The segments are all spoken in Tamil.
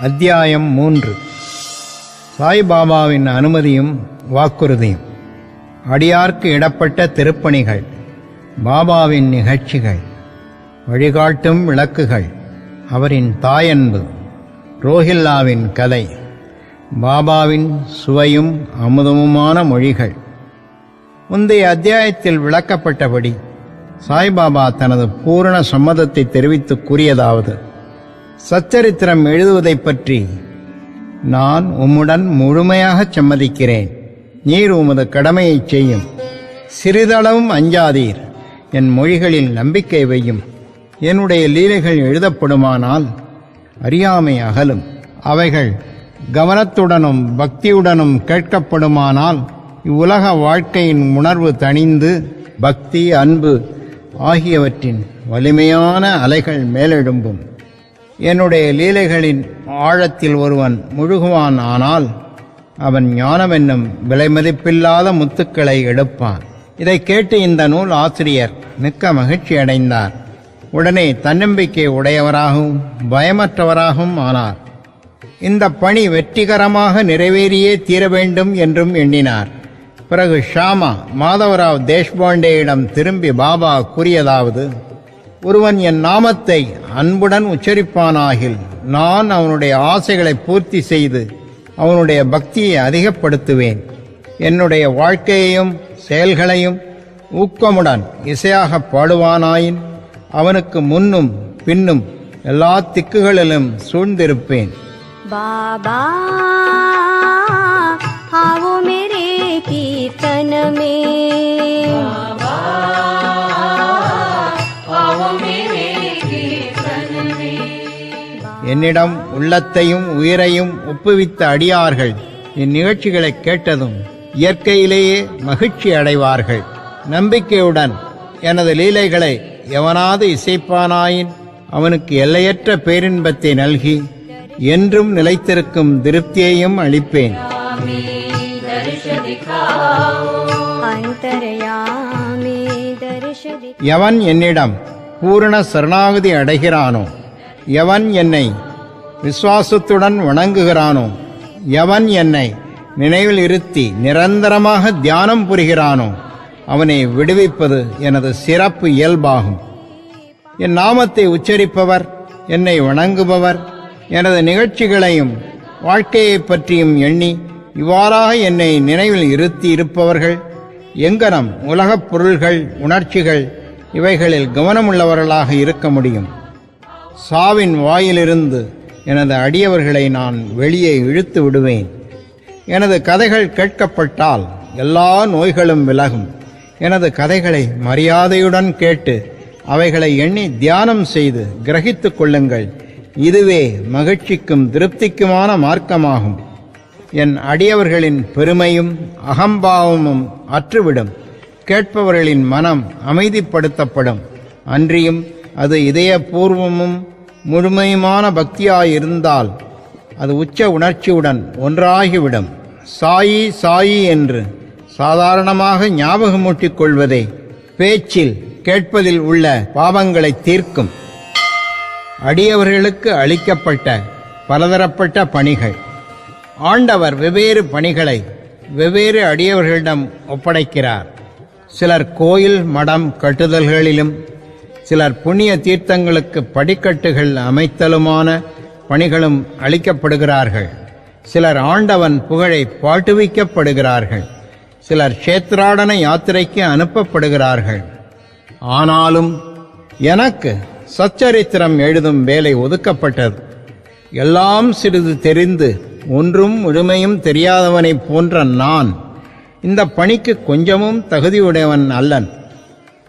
அத்தியாயம் 3. சாய்பாபாவின் அனுமதியும் வாக்குறுதியும். அடியார்க்கு இடப்பட்ட திருப்பணிகள், பாபாவின் நிகழ்ச்சிகள், வழிகாட்டும் விளக்குகள், அவரின் தாயன்பு, ரோஹில்லாவின் கதை, பாபாவின் சுவையும் அமுதமுமான மொழிகள். முந்தைய அத்தியாயத்தில் விளக்கப்பட்டபடி சாய்பாபா தனது பூரண சம்மதத்தை தெரிவித்து கூறியதாவது: சச்சரித்திரம் எழுதுவதைப் பற்றி நான் உம்முடன் முழுமையாகச் சம்மதிக்கிறேன். நீர் உமது கடமையைச் செய்யும். சிறிதளவும் அஞ்சாதீர். என் மொழிகளில் நம்பிக்கை வையும். என்னுடைய லீலைகள் எழுதப்படுமானால் அறியாமை அகலும். அவைகள் கவனத்துடனும் பக்தியுடனும் கேட்கப்படுமானால் இவ்வுலக வாழ்க்கையின் உணர்வு தணிந்து பக்தி, அன்பு ஆகியவற்றின் வலிமையான அலைகள் மேலெழும்பும். என்னுடைய லீலைகளின் ஆழத்தில் ஒருவன் முழுகுவான். ஆனால் அவன் ஞானம் என்னும் விலைமதிப்பில்லாத முத்துக்களை எடுப்பான். இதை கேட்டு இந்த நூல் ஆசிரியர் மிக்க மகிழ்ச்சி அடைந்தார். உடனே தன்னம்பிக்கை உடையவராகவும் பயமற்றவராகவும் ஆனார். இந்த பணி வெற்றிகரமாக நிறைவேறியே தீர வேண்டும் என்றும் எண்ணினார். பிறகு ஷாமா மாதவராவ் தேஷ்பாண்டேயிடம் திரும்பி பாபா கூறியதாவது: ஒருவன் என் நாமத்தை அன்புடன் உச்சரிப்பானாகில் நான் அவனுடைய ஆசைகளை பூர்த்தி செய்து அவனுடைய பக்தியை அதிகப்படுத்துவேன். என்னுடைய வாழ்க்கையையும் செயல்களையும் ஊக்கமுடன் இசையாக பாடுவானாயின் அவனுக்கு முன்னும் பின்னும் எல்லா திக்குகளிலும் சூழ்ந்திருப்பேன். பாபா आओ मेरे कीर्तन में, என்னிடம் உள்ளத்தையும் உயிரையும் ஒப்புவித்த அடியார்கள் இந்நிகழ்ச்சிகளை கேட்டதும் இயற்கையிலேயே மகிழ்ச்சி அடைவார்கள். நம்பிக்கையுடன் எனது லீலைகளை எவனாவது இசைப்பானாயின் அவனுக்கு எல்லையற்ற பேரின்பத்தை நல்கி என்றும் நிலைத்திருக்கும் திருப்தியையும் அளிப்பேன். எவன் என்னிடம் பூரண சரணாகதி அடைகிறானோ, எவன் என்னை விசுவாசத்துடன் வணங்குகிறானோ, எவன் என்னை நினைவில் இருத்தி நிரந்தரமாக தியானம் புரிகிறானோ அவனை விடுவிப்பது எனது சிறப்பு இயல்பாகும். என் நாமத்தை உச்சரிப்பவர், என்னை வணங்குபவர், எனது நிகழ்ச்சிகளையும் வாழ்க்கையை பற்றியும் எண்ணி இவ்வாறாக என்னை நினைவில் இருத்தி இருப்பவர்கள் எங்கனம் உலகப் பொருள்கள், உணர்ச்சிகள் இவைகளில் கவனமுள்ளவர்களாக இருக்க முடியும். சாவின் வாயிலிருந்து எனது அடியவர்களை நான் வெளியே இழுத்து விடுவேன். எனது கதைகள் கேட்கப்பட்டால் எல்லா நோய்களும் விலகும். எனது கதைகளை மரியாதையுடன் கேட்டு அவைகளை எண்ணி தியானம் செய்து கிரகித்துக் கொள்ளுங்கள். இதுவே மகிழ்ச்சிக்கும் திருப்திக்குமான மார்க்கமாகும். என் அடியவர்களின் பெருமையும் அகம்பாவமும் அற்றுவிடும். கேட்பவர்களின் மனம் அமைதிப்படுத்தப்படும். அன்றியும் அது இதயபூர்வமும் முழுமையுமான பக்தியாயிருந்தால் அது உச்ச உணர்ச்சியுடன் ஒன்றாகிவிடும். சாயி சாயி என்று சாதாரணமாக ஞாபகமூட்டிக் கொள்வதே பேச்சில் கேட்பதில் உள்ள பாவங்களை தீர்க்கும். அடியவர்களுக்கு அளிக்கப்பட்ட பலதரப்பட்ட பணிகள். ஆண்டவர் வெவ்வேறு பணிகளை வெவ்வேறு அடியவர்களிடம் ஒப்படைக்கிறார். சிலர் கோயில் மடம் கட்டுதல்களிலும், சிலர் புண்ணிய தீர்த்தங்களுக்கு படிக்கட்டுகள் அமைத்தலுமான பணிகளும் அளிக்கப்படுகிறார்கள். சிலர் ஆண்டவன் புகழை பாட்டுவிக்கப்படுகிறார்கள். சிலர் க்ஷேத்ராடன யாத்திரைக்கு அனுப்பப்படுகிறார்கள். ஆனாலும் எனக்கு சச்சரித்திரம் எழுதும் வேலை ஒதுக்கப்பட்டது. எல்லாம் சிறிது தெரிந்து ஒன்றும் முழுமையும் தெரியாதவனைப் போன்ற நான் இந்த பணிக்கு கொஞ்சமும் தகுதியுடையவன் அல்லன்.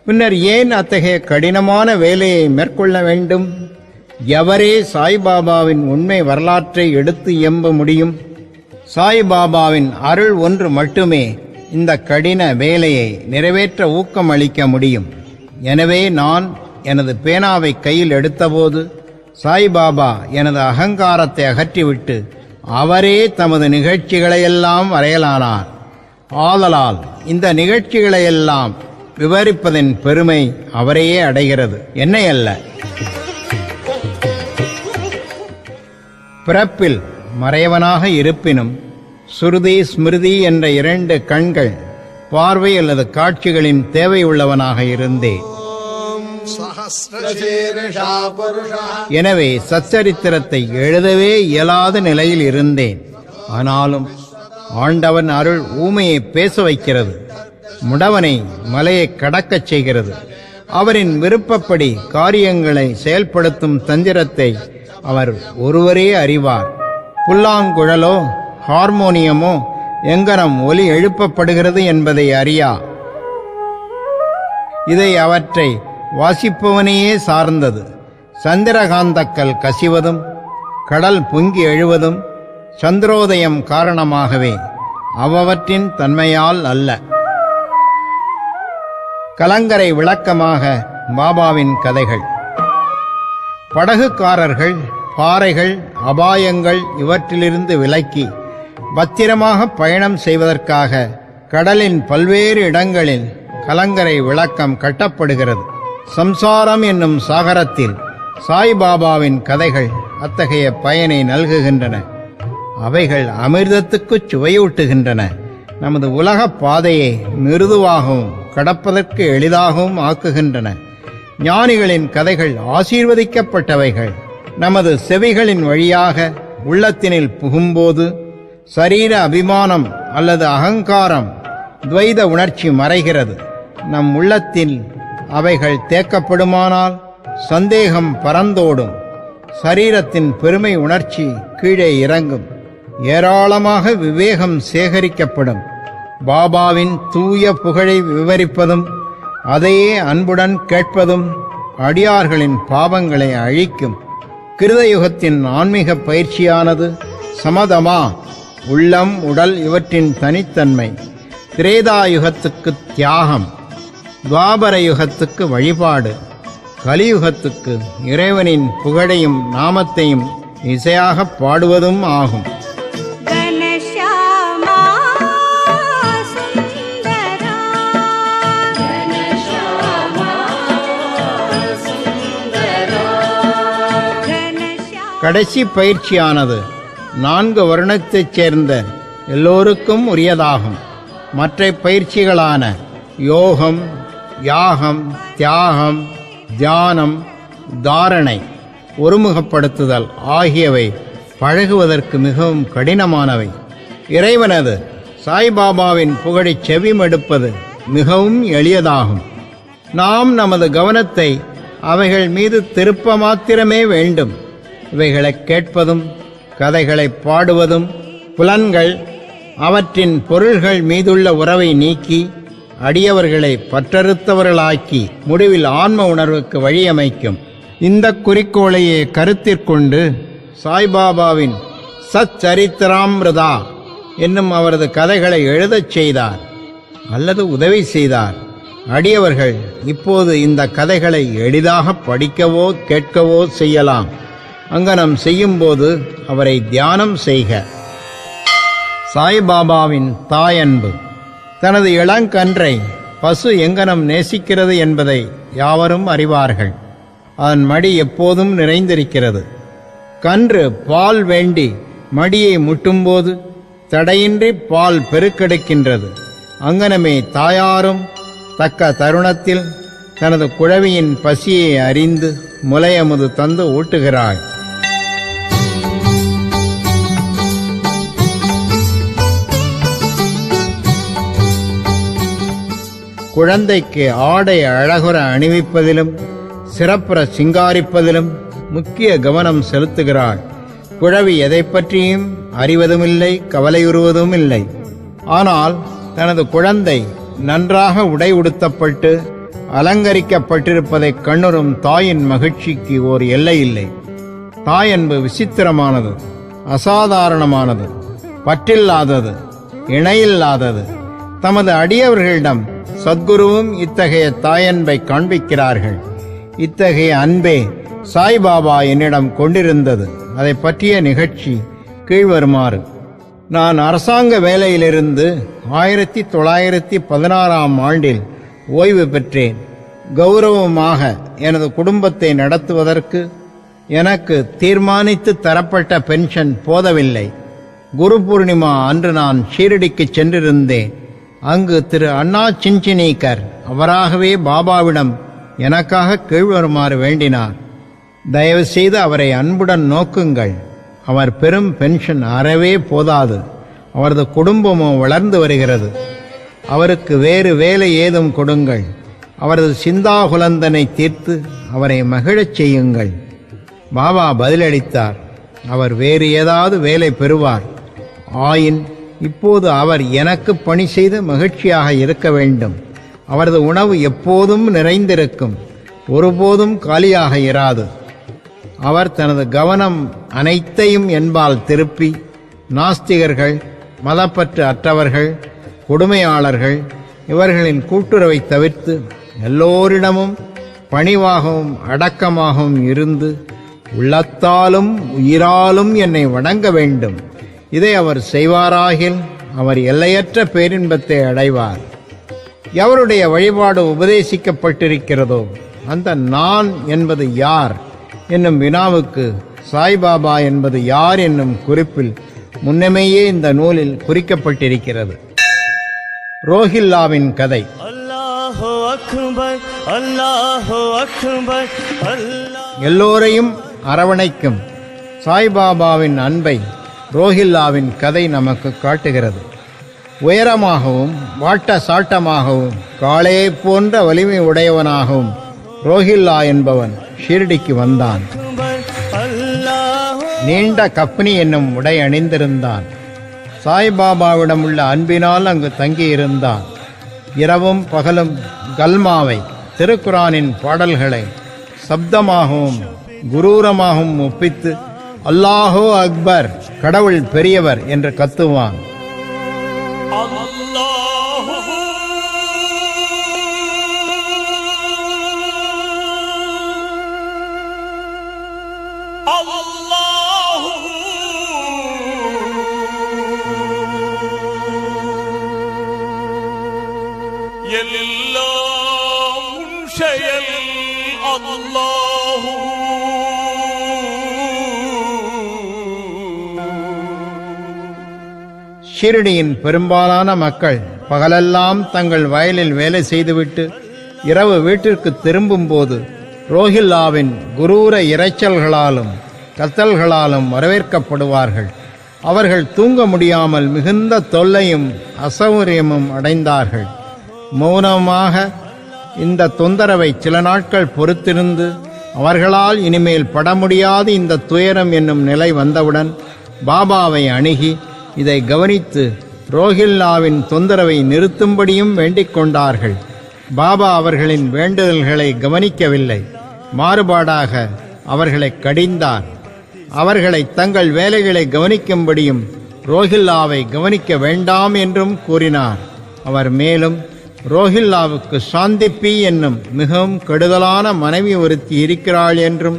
பின்னர் ஏன் அத்தகைய கடினமான வேலையை மேற்கொள்ள வேண்டும்? எவரே சாய்பாபாவின் உண்மை வரலாற்றை எடுத்து எம்ப முடியும்? சாய்பாபாவின் அருள் ஒன்று மட்டுமே இந்த கடின வேலையை நிறைவேற்ற ஊக்கம் அளிக்க முடியும். எனவே நான் எனது பேனாவை கையில் எடுத்தபோது சாய்பாபா எனது அகங்காரத்தை அகற்றிவிட்டு அவரே தமது நிகழ்ச்சிகளையெல்லாம் வரையலானார். ஆதலால் இந்த நிகழ்ச்சிகளையெல்லாம் விவரிப்பதன் பெருமை அவரையே அடைகிறது, என்னை அல்ல. பிறப்பில் மறையவனாக இருப்பினும் சுருதி ஸ்மிருதி என்ற 2 கண்கள் பார்வை அல்லது காட்சிகளின் தேவையுள்ளவனாக இருந்தேன். எனவே சச்சரித்திரத்தை எழுதவே இயலாத நிலையில் இருந்தேன். ஆனாலும் ஆண்டவன் அருள் ஊமையை பேச வைக்கிறது, முடவனை மலையை கடக்கச் செய்கிறது. அவரின் விருப்பப்படி காரியங்களை செயல்படுத்தும் தந்திரத்தை அவர் ஒருவரே அறிவார். புல்லாங்குழலோ ஹார்மோனியமோ எங்கனம் ஒலி எழுப்பப்படுகிறது என்பதை அறியா. இதை அவற்றை வாசிப்பவனையே சார்ந்தது. சந்திரகாந்தக்கல் கசிவதும் கடல் பொங்கி எழுவதும் சந்திரோதயம் காரணமாகவே, அவற்றின் தன்மையால் அல்ல. கலங்கரை விளக்கமாக பாபாவின் கதைகள். படகுக்காரர்கள் பாறைகள் அபாயங்கள் இவற்றிலிருந்து விலக்கி பத்திரமாக பயணம் செய்வதற்காக கடலின் பல்வேறு இடங்களில் கலங்கரை விளக்கம் கட்டப்படுகிறது. சம்சாரம் என்னும் சாகரத்தில் சாய்பாபாவின் கதைகள் அத்தகைய பயனை நல்குகின்றன. அவைகள் அமிர்தத்துக்குச் சுவையூட்டுகின்றன. நமது உலக பாதையை மிருதுவாகவும் கடப்பதற்கு எளிதாகவும் ஆக்குகின்றன. ஞானிகளின் கதைகள் ஆசீர்வதிக்கப்பட்டவைகள். நமது செவிகளின் வழியாக உள்ளத்தினில் புகும்போது சரீர அபிமானம் அல்லது அகங்காரம் துவைத உணர்ச்சி மறைகிறது. நம் உள்ளத்தில் அவைகள் தேக்கப்படுமானால் சந்தேகம் பறந்தோடும். சரீரத்தின் பெருமை உணர்ச்சி கீழே இறங்கும். ஏராளமாக விவேகம் சேகரிக்கப்படும். பாபாவின் தூய புகழை விவரிப்பதும் அதையே அன்புடன் கேட்பதும் அடியார்களின் பாவங்களை அழிக்கும். கிருதயுகத்தின் ஆன்மீக பயிற்சியானது சமதமா, உள்ளம் உடல் இவற்றின் தனித்தன்மை. திரேதாயுகத்துக்கு தியாகம், துவாபர யுகத்துக்கு வழிபாடு, கலியுகத்துக்கு இறைவனின் புகழையும் நாமத்தையும் இசையாக பாடுவதும் ஆகும். கடைசி பயிற்சியானது 4 வருணத்தைச் சேர்ந்த எல்லோருக்கும் உரியதாகும். மற்ற பயிற்சிகளான யோகம், யாகம், தியாகம், தியானம், தாரணை, ஒருமுகப்படுத்துதல் ஆகியவை பழகுவதற்கு மிகவும் கடினமானவை. இறைவனது சாய்பாபாவின் புகழைச் செவிமடுப்பது மிகவும் எளியதாகும். நாம் நமது கவனத்தை அவைகள் மீது திருப்ப மாத்திரமே வேண்டும். இவைகளை கேட்பதும் கதைகளை பாடுவதும் புலன்கள் அவற்றின் பொருள்கள் மீதுள்ள உறவை நீக்கி அடியவர்களை பற்றறுத்தவர்களாக்கி முடிவில் ஆன்ம உணர்வுக்கு வழியமைக்கும். இந்த குறிக்கோளையே கருத்திற்கொண்டு சாய்பாபாவின் சச்சரித்திராமிருதா என்னும் அவரது கதைகளை எழுதச் செய்தார் அல்லது உதவி செய்தார். அடியவர்கள் இப்போது இந்த கதைகளை எளிதாக படிக்கவோ கேட்கவோ செய்யலாம். அங்கனம் செய்யும்போது அவரை தியானம் செய்க. சாய்பாபாவின் தாயன்பு. தனது இளங்கன்றை பசு எங்கனம் நேசிக்கிறது என்பதை யாவரும் அறிவார்கள். அதன் மடி எப்போதும் நிறைந்திருக்கிறது. கன்று பால் வேண்டி மடியை முட்டும்போது தடையின்றி பால் பெருக்கெடுக்கின்றது. அங்கனமே தாயாரும் தக்க தருணத்தில் தனது குழவியின் பசியை அறிந்து முலையமுது தந்து ஊட்டுகிறாள். குழந்தைக்கு ஆடை அழகுற அணிவிப்பதிலும் சிறப்புற சிங்காரிப்பதிலும் முக்கிய கவனம் செலுத்துகிறாள். குழவி எதை பற்றியும் அறிவதுமில்லை, கவலையுறுவதும் இல்லை. ஆனால் தனது குழந்தை நன்றாக உடை உடுத்தப்பட்டு அலங்கரிக்கப்பட்டிருப்பதைக் கண்ணுறும் தாயின் மகிழ்ச்சிக்கு ஓர் எல்லை இல்லை. தாயன்பு விசித்திரமானது, அசாதாரணமானது, பற்றில்லாதது, இணையில்லாதது. தமது அடியவர்களிடம் சத்குருவும் இத்தகைய தாயன்பை காண்பிக்கிறார்கள். இத்தகைய அன்பே சாய்பாபா என்னிடம் கொண்டிருந்தது. அதை பற்றிய நிகழ்ச்சி கீழ்வருமாறு. நான் அரசாங்க வேலையிலிருந்து 1916ஆம் ஆண்டில் ஓய்வு பெற்றேன். கௌரவமாக எனது குடும்பத்தை நடத்துவதற்கு எனக்கு தீர்மானித்து தரப்பட்ட பென்ஷன் போதவில்லை. குரு பூர்ணிமா அன்று நான் ஷீரடிக்கு சென்றிருந்தேன். அங்கு திரு அண்ணா சின்சினீக்கர் அவராகவே பாபாவிடம் எனக்காக கீழ்வருமாறு வேண்டினார். தயவு செய்து அவரை அன்புடன் நோக்குங்கள். அவர் பெரும் பென்ஷன் அறவே போதாது. அவரது குடும்பமும் வளர்ந்து வருகிறது. அவருக்கு வேறு வேலை ஏதும் கொடுங்கள். அவரது சிந்தாகுலந்தனை தீர்த்து அவரை மகிழச் செய்யுங்கள். பாபா பதிலளித்தார், அவர் வேறு ஏதாவது வேலை பெறுவார். ஆயின் இப்போது அவர் எனக்கு பணி செய்து மகிழ்ச்சியாக இருக்க வேண்டும். அவரது உணவு எப்போதும் நிறைந்திருக்கும், ஒருபோதும் காலியாக இராது. அவர் தனது கவனம் அனைத்தையும் என்பால் திருப்பி நாஸ்திகர்கள், மதப்பற்று அற்றவர்கள், கொடுமையாளர்கள் இவர்களின் கூட்டுறவை தவிர்த்து எல்லோரிடமும் பணிவாகவும் அடக்கமாகவும் இருந்து உள்ளத்தாலும் உயிராலும் என்னை வணங்க வேண்டும். இதை அவர் செய்வாராகில் அவர் எல்லையற்ற பேரின்பத்தை அடைவார். எவருடைய வழிபாடு உபதேசிக்கப்பட்டிருக்கிறதோ அந்த நான் என்பது யார் என்னும் வினாவுக்கு சாய்பாபா என்பது யார் என்னும் குறிப்பில் முன்னமேயே இந்த நூலில் குறிக்கப்பட்டிருக்கிறது. ரோஹில்லாவின் கதை. அல்லாஹு அக்பர், அல்லாஹு அக்பர், எல்லோரையும் அரவணைக்கும் சாய்பாபாவின் அன்பை ரோஹில்லாவின் கதை நமக்கு காட்டுகிறது. உயரமாகவும் வாட்ட சாட்டமாகவும் காளே போன்ற வலிமை உடையவனாகவும் ரோஹில்லா என்பவன் ஷீரடிக்கு வந்தான். நீண்ட கப்னி என்னும் உடை அணிந்திருந்தான். சாய்பாபாவிடம் உள்ள அன்பினால் அங்கு தங்கியிருந்தான். இரவும் பகலும் கல்மாவை, திருக்குரானின் பாடல்களை சப்தமாகவும் குரூரமாகவும் ஒப்பித்து அல்லாஹு அக்பர், கடவுள் பெரியவர் என்று கத்துவான். எல்லாம் உன் செயல் அல்லாஹு. ஷீரடியின் பெரும்பாலான மக்கள் பகலெல்லாம் தங்கள் வயலில் வேலை செய்துவிட்டு இரவு வீட்டிற்கு திரும்பும்போது ரோஹில்லாவின் குரூர இரைச்சல்களாலும் கத்தல்களாலும் வரவேற்கப்படுவார்கள். அவர்கள் தூங்க முடியாமல் மிகுந்த தொல்லையும் அசௌகரியமும் அடைந்தார்கள். மௌனமாக இந்த தொந்தரவை சில நாட்கள் பொறுத்திருந்து அவர்களால் இனிமேல் பட முடியாது இந்த துயரம் என்னும் நிலை வந்தவுடன் பாபாவை அணுகி இதை கவனித்து ரோஹில்லாவின் தொந்தரவை நிறுத்தும்படியும் வேண்டிக் கொண்டார்கள். பாபா அவர்களின் வேண்டுதல்களை கவனிக்கவில்லை, மாறுபாடாக அவர்களை கடிந்தார். அவர்களை தங்கள் வேலைகளை கவனிக்கும்படியும் ரோஹில்லாவை கவனிக்க வேண்டாம் என்றும் கூறினார். அவர் மேலும் ரோஹில்லாவுக்கு சாந்திப்பி என்னும் மிகவும் கெடுதலான மனைவி ஒருத்தி இருக்கிறாள் என்றும்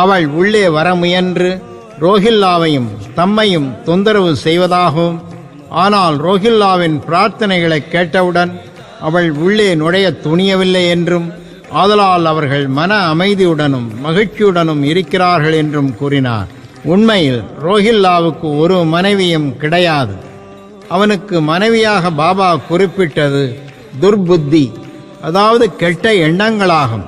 அவள் உள்ளே வர முயன்று ரோஹில்லாவையும் தம்மையும் தொந்தரவு செய்வதாகவும், ஆனால் ரோஹில்லாவின் பிரார்த்தனைகளை கேட்டவுடன் அவள் உள்ளே நுழைய துணியவில்லை என்றும், ஆதலால் அவர்கள் மன அமைதியுடனும் மகிழ்ச்சியுடனும் இருக்கிறார்கள் என்றும் கூறினார். உண்மையில் ரோஹில்லாவுக்கு ஒரு மனைவியும் கிடையாது. அவனுக்கு மனைவியாக பாபா குறிப்பிட்டது துர்புத்தி, அதாவது கெட்ட எண்ணங்களாகும்.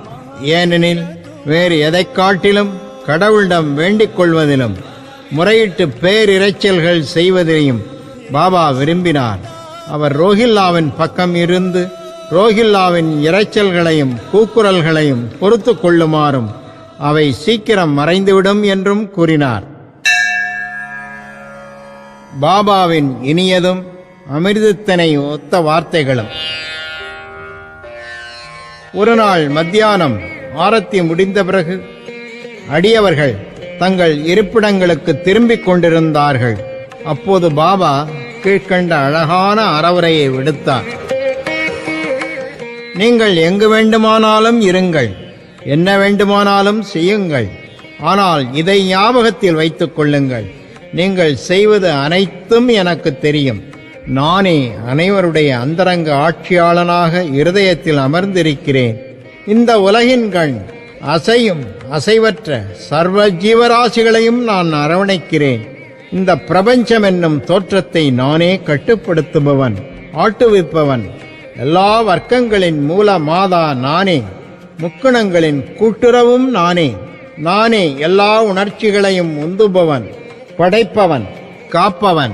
ஏனெனில் வேறு எதை காட்டிலும் கடவுளிடம் வேண்டிக் கொள்வதிலும் முறையிட்டு பேரிரைச்சல்கள் செய்வதையும் பாபா விரும்பினார். அவர் ரோஹில்லாவின் பக்கம் இருந்து ரோஹில்லாவின் இரைச்சல்களையும் கூக்குரல்களையும் பொறுத்து கொள்ளுமாறும் அவை சீக்கிரம் மறைந்துவிடும் என்றும் கூறினார். பாபாவின் இனியதும் அமிர்தத்தினை ஒத்த வார்த்தைகளும். ஒரு நாள் மத்தியானம் ஆரத்தி முடிந்த பிறகு அடியவர்கள் தங்கள் இருப்பிடங்களுக்கு திரும்பிக் கொண்டிருந்தார்கள். அப்போது பாபா கீழ்கண்ட அழகான அறவுரையை விடுத்தார். நீங்கள் எங்கு வேண்டுமானாலும் இருங்கள், என்ன வேண்டுமானாலும் செய்யுங்கள். ஆனால் இதை ஞாபகத்தில் வைத்துக் கொள்ளுங்கள், நீங்கள் செய்வது அனைத்தும் எனக்கு தெரியும். நானே அனைவருடைய அந்தரங்க ஆட்சியாளனாக இருதயத்தில் அமர்ந்திருக்கிறேன். இந்த உலகின் கண் அசையும் அசைவற்ற சர்வ ஜீவராசிகளையும் நான் அரவணைக்கிறேன். இந்த பிரபஞ்சம் என்னும் தோற்றத்தை நானே கட்டுப்படுத்துபவன், ஆட்டுவிப்பவன். எல்லா வர்க்கங்களின் மூல மாதா நானே, முக்குணங்களின் கூட்டுறவும் நானே. நானே எல்லா உணர்ச்சிகளையும் உந்துபவன், படைப்பவன், காப்பவன்,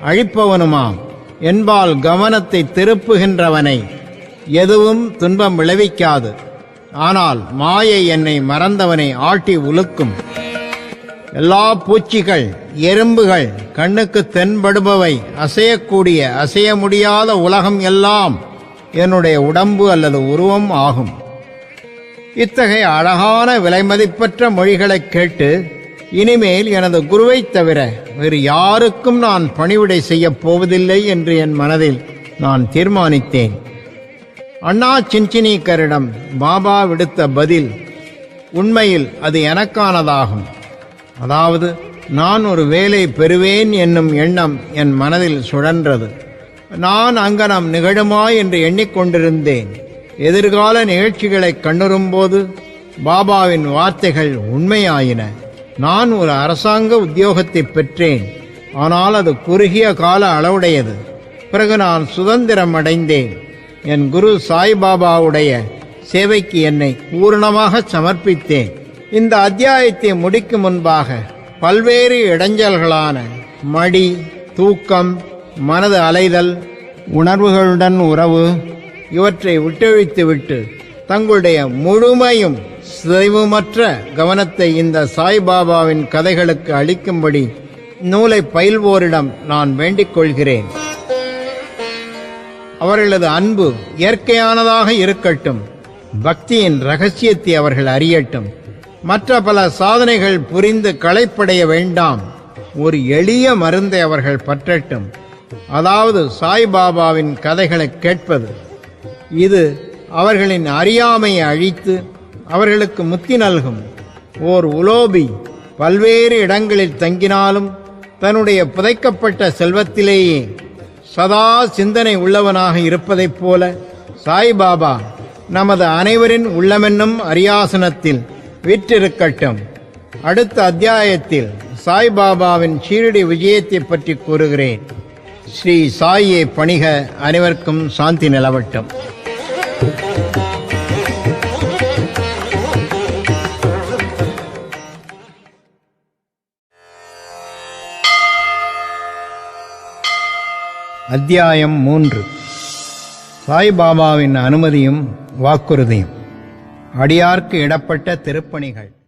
அழிப்பவனுமாம். என்பால் கவனத்தை திருப்புகின்றவனை எதுவும் துன்பம் விளைவிக்காது. ஆனால் மாயை என்னை மறந்தவனை ஆட்டி உலுக்கும். எல்லா பூச்சிகள், எறும்புகள், கண்ணுக்கு தென்படுபவை, அசையக்கூடிய அசைய முடியாத உலகம் எல்லாம் என்னுடைய உடம்பு அல்லது உருவம் ஆகும். இத்தகைய அழகான விலைமதிப்பற்ற மொழிகளைக் கேட்டு இனிமேல் எனது குருவைத் தவிர வேறு யாருக்கும் நான் பணிவிடை செய்யப் போவதில்லை என்று என் மனதில் நான் தீர்மானித்தேன். அண்ணா சின்சினிக்கரிடம் பாபா விடுத்த பதில் உண்மையில் அது எனக்கானதாகும். அதாவது நான் ஒரு வேலை பெறுவேன் என்னும் எண்ணம் என் மனதில் சுழன்றது. நான் அங்கனம் நிகழுமா என்று எண்ணிக்கொண்டிருந்தேன். எதிர்கால நிகழ்ச்சிகளை கண்ணுறும்போது பாபாவின் வார்த்தைகள் உண்மையாயின. நான் ஒரு அரசாங்க உத்தியோகத்தை பெற்றேன். ஆனால் அது குறுகிய கால அளவுடையது. பிறகு நான் சுதந்திரம் அடைந்தேன். என் குரு சாய்பாபாவுடைய சேவைக்கு என்னை பூரணமாக சமர்ப்பித்தேன். இந்த அத்தியாயத்தை முடிக்கும் முன்பாக பல்வேறு இடைஞ்சல்களான மடி, தூக்கம், மனது அலைதல், உணர்வுகளுடன் உறவு இவற்றை விட்டொழித்துவிட்டு தங்களுடைய முழுமையும் சிதைவுமற்ற கவனத்தை இந்த சாய்பாபாவின் கதைகளுக்கு அளிக்கும்படி நூலை பயில்வோரிடம் நான் வேண்டிக் கொள்கிறேன். அவர்களது அன்பு இயற்கையானதாக இருக்கட்டும். பக்தியின் ரகசியத்தை அவர்கள் அறியட்டும். மற்ற பல சாதனைகள் புரிந்து களைப்படைய வேண்டாம். ஒரு எளிய மருந்தை அவர்கள் பற்றட்டும். அதாவது சாய்பாபாவின் கதைகளை கேட்பது. இது அவர்களின் அறியாமையை அழித்து அவர்களுக்கு முக்தி நல்கும். ஓர் உலோபி பல்வேறு இடங்களில் தங்கினாலும் தன்னுடைய புதைக்கப்பட்ட செல்வத்திலேயே சதா சிந்தனை உள்ளவனாக இருப்பதைப் போல சாய்பாபா நமது அனைவரின் உள்ளமென்னும் அரியாசனத்தில் வீற்றிருக்கட்டும். அடுத்த அத்தியாயத்தில் சாய்பாபாவின் ஷீரடி விஜயத்தை பற்றி கூறுகிறேன். ஸ்ரீ சாயை பணிக. அனைவருக்கும் சாந்தி நிலவட்டும். அத்தியாயம் 3. சாய்பாபாவின் அனுமதியும் வாக்குறுதியும். அடியார்க்கு இடப்பட்ட திருப்பணிகள்.